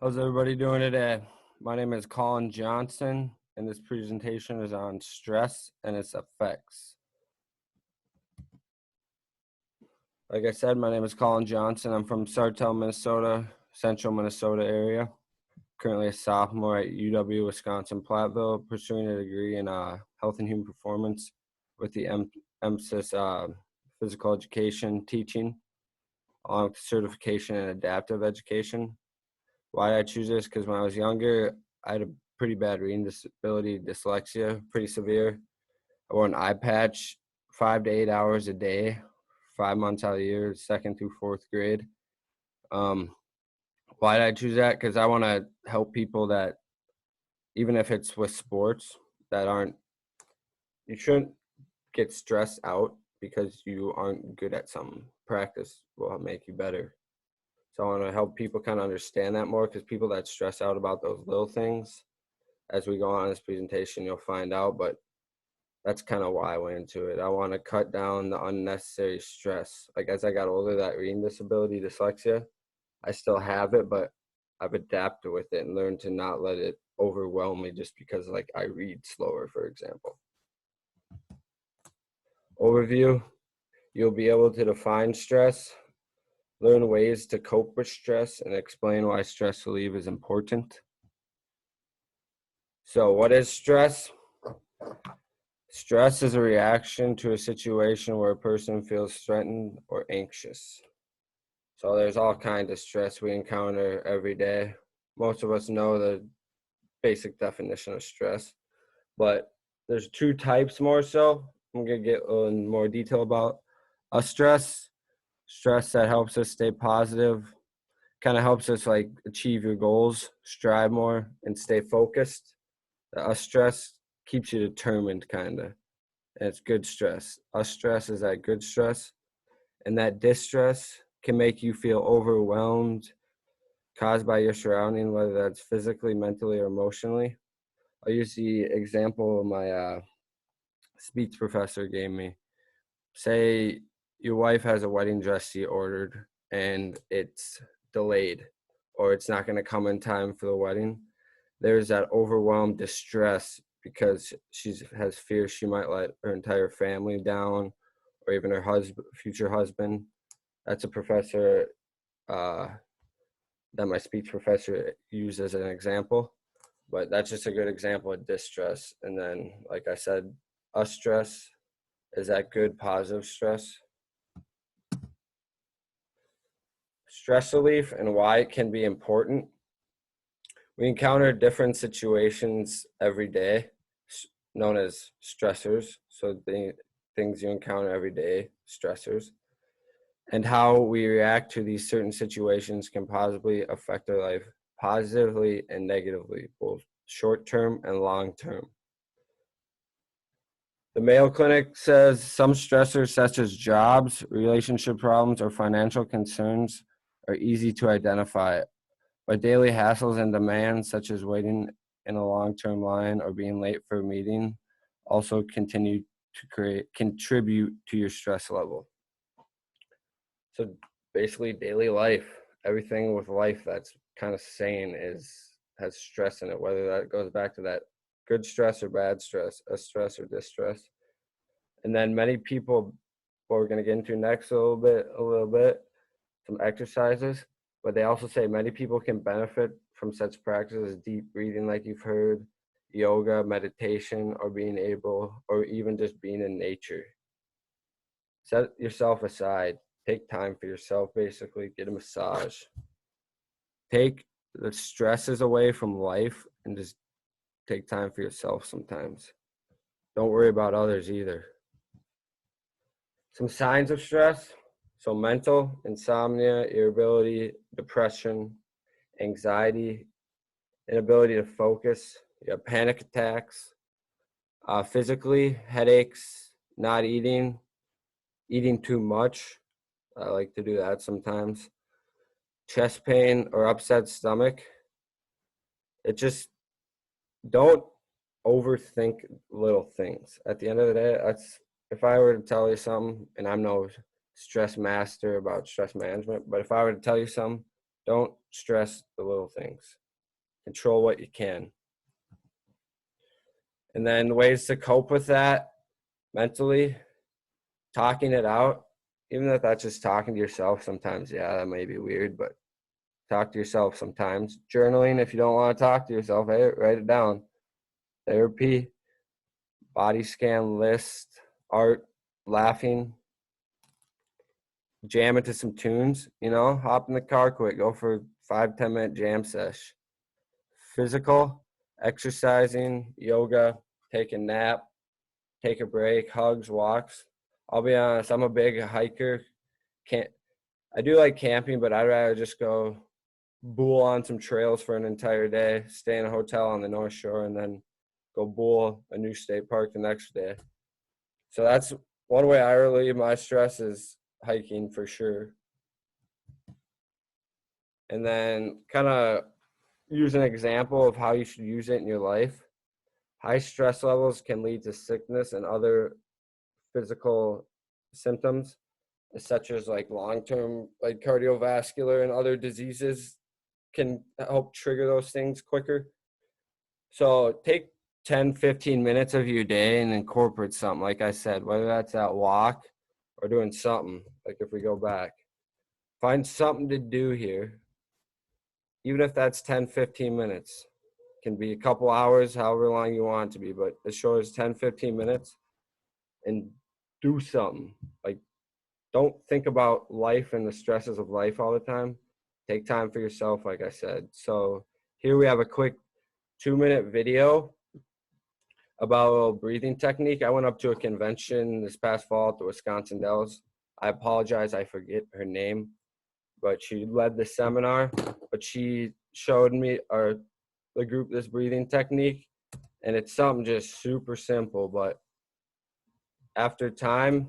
How's everybody doing today? My name is Colin Johnson, and this presentation is on stress and its effects. Like I said, my name is Colin Johnson. I'm from Sartell, Minnesota, central Minnesota area. Currently a sophomore at UW Wisconsin-Platteville, pursuing a degree in health and human performance with the emphasis physical education teaching, along with certification in adaptive education. Why did I choose this? Because when I was younger, I had a pretty bad reading disability, dyslexia, pretty severe. I wore an eye patch 5 to 8 hours a day, 5 months out of the year, second through fourth grade. Why did I choose that? Because I want to help people that, even if it's with sports, you shouldn't get stressed out because you aren't good at something. Practice will make you better. So I want to help people kind of understand that more, because people that stress out about those little things, as we go on this presentation, you'll find out, but that's kind of why I went into it. I want to cut down the unnecessary stress. Like, as I got older, that reading disability, dyslexia, I still have it, but I've adapted with it and learned to not let it overwhelm me just because, like, I read slower, for example. Overview: you'll be able to define stress, learn ways to cope with stress, and explain why stress relief is important. So what is stress? Stress is a reaction to a situation where a person feels threatened or anxious. So there's all kinds of stress we encounter every day. Most of us know the basic definition of stress, but there's two types more so. I'm going to get in more detail about stress that helps us stay positive, kind of helps us like achieve your goals, strive more, and stay focused. Stress keeps you determined, kind of, and it's good stress. Stress is that good stress, and that distress can make you feel overwhelmed, caused by your surrounding, whether that's physically, mentally, or emotionally. I'll use the example my speech professor gave me. Say your wife has a wedding dress she ordered and it's delayed, or it's not going to come in time for the wedding. There's that overwhelmed distress because she has fear she might let her entire family down, or even her future husband. That's a professor that my speech professor used as an example, but that's just a good example of distress. And then, like I said, stress is that good positive stress. Stress relief and why it can be important. We encounter different situations every day, known as stressors. So the things you encounter every day, stressors, and how we react to these certain situations can possibly affect our life positively and negatively, both short-term and long-term. The Mayo Clinic says some stressors such as jobs, relationship problems, or financial concerns are easy to identify, but daily hassles and demands such as waiting in a long-term line or being late for a meeting also contribute to your stress level. So basically, daily life, everything with life that's kind of sane has stress in it, whether that goes back to that good stress or bad stress, a stress or distress. And then many people, what we're going to get into next a little bit, some exercises, but they also say many people can benefit from such practices as deep breathing, like you've heard, yoga, meditation, or even just being in nature. Set yourself aside. Take time for yourself, basically. Get a massage. Take the stresses away from life and just take time for yourself sometimes. Don't worry about others either. Some signs of stress. So mental, insomnia, irritability, depression, anxiety, inability to focus. You have panic attacks. Physically, headaches, not eating too much. I like to do that sometimes. Chest pain or upset stomach. Don't overthink little things. At the end of the day, if I were to tell you something, and I'm no stress master about stress management, but if I were to tell you something, Don't stress the little things. Control what you can. And then ways to cope with that mentally, talking it out, even if that's just talking to yourself sometimes. Yeah, that may be weird, but talk to yourself sometimes. Journaling, if you don't want to talk to yourself, hey, write it down. Therapy, body scan list, art, laughing, jam into some tunes, hop in the car quick, go for a 5-10 minute jam sesh. Physical, exercising, yoga, take a nap, take a break, hugs, walks. I'll be honest, I'm a big hiker. I do like camping, but I'd rather just go bool on some trails for an entire day, stay in a hotel on the North Shore, and then go bool a new state park the next day. So that's one way I relieve my stress is hiking for sure. And then kind of use an example of how you should use it in your life. High stress levels can lead to sickness and other physical symptoms, such as like long-term like cardiovascular and other diseases can help trigger those things quicker. So take 10-15 minutes of your day and incorporate something, like I said, whether that's that walk or doing something, like if we go back. Find something to do here, even if that's 10-15 minutes. It can be a couple hours, however long you want it to be, but as short as 10-15 minutes, and do something. Like, don't think about life and the stresses of life all the time. Take time for yourself, like I said. So here we have a quick 2-minute video about a little breathing technique. I went up to a convention this past fall at the Wisconsin Dells. I apologize, I forget her name, but she led the seminar. But she showed me, or the group, this breathing technique, and it's something just super simple. But after time,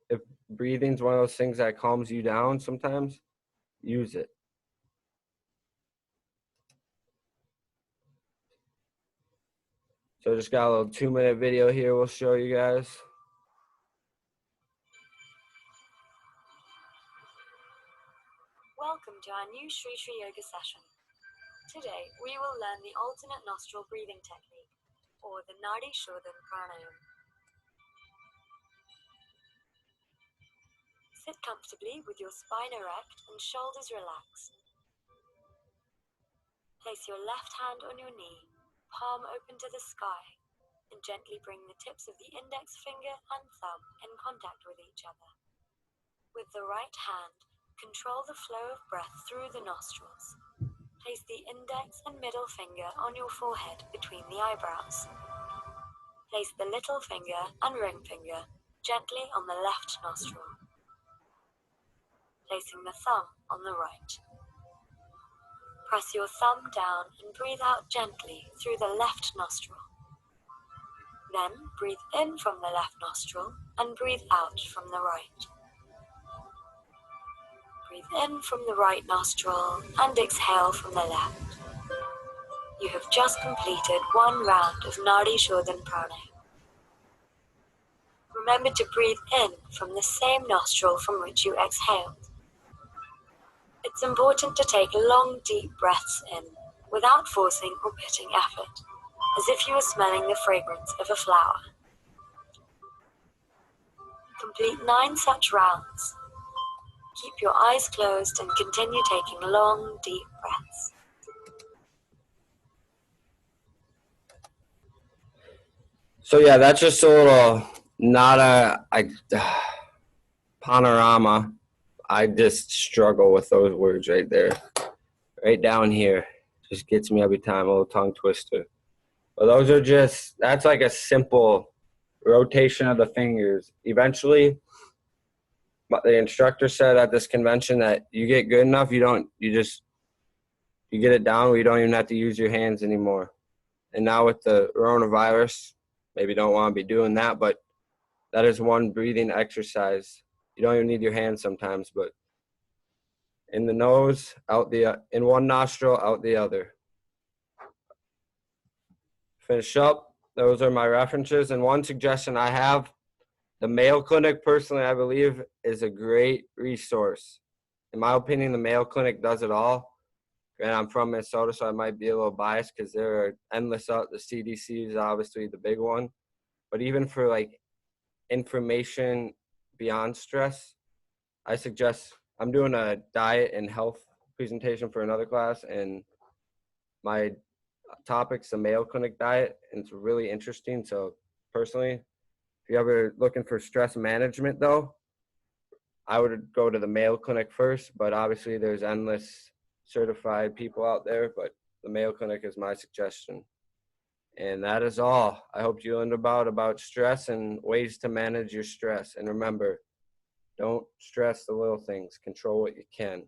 if breathing's one of those things that calms you down sometimes, use it. So just got a little 2-minute video here we'll show you guys. Welcome to our new Shri Shri Yoga session. Today, we will learn the alternate nostril breathing technique, or the Nadi Shodhan Pranayam. Sit comfortably with your spine erect and shoulders relaxed. Place your left hand on your knee, palm open to the sky, and gently bring the tips of the index finger and thumb in contact with each other. With the right hand, control the flow of breath through the nostrils. Place the index and middle finger on your forehead between the eyebrows. Place the little finger and ring finger gently on the left nostril, placing the thumb on the right. Press your thumb down and breathe out gently through the left nostril. Then breathe in from the left nostril and breathe out from the right. Breathe in from the right nostril and exhale from the left. You have just completed one round of Nadi Shodhan Pranayam. Remember to breathe in from the same nostril from which you exhaled. It's important to take long, deep breaths in without forcing or putting effort, as if you were smelling the fragrance of a flower. Complete 9 such rounds. Keep your eyes closed and continue taking long, deep breaths. So yeah, that's just a little, not a panorama. I just struggle with those words right there. Right down here. Just gets me every time, a little tongue twister. But those are just, that's like a simple rotation of the fingers. Eventually, the instructor said at this convention that you get good enough, you get it down where you don't even have to use your hands anymore. And now with the coronavirus, maybe don't want to be doing that, but that is one breathing exercise. You don't even need your hands sometimes, but in the nose, in one nostril, out the other. Finish up. Those are my references. And one suggestion I have, the Mayo Clinic, personally, I believe, is a great resource. In my opinion, the Mayo Clinic does it all. And I'm from Minnesota, so I might be a little biased because there are endless out. The CDC is obviously the big one, but even for like information beyond stress, I suggest I'm doing a diet and health presentation for another class, and my topic's the Mayo Clinic diet, and it's really interesting. So personally, if you're ever looking for stress management, though, I would go to the Mayo Clinic first, but obviously there's endless certified people out there, but the Mayo Clinic is my suggestion. And that is all. I hope you learned about stress and ways to manage your stress. And remember, don't stress the little things. Control what you can.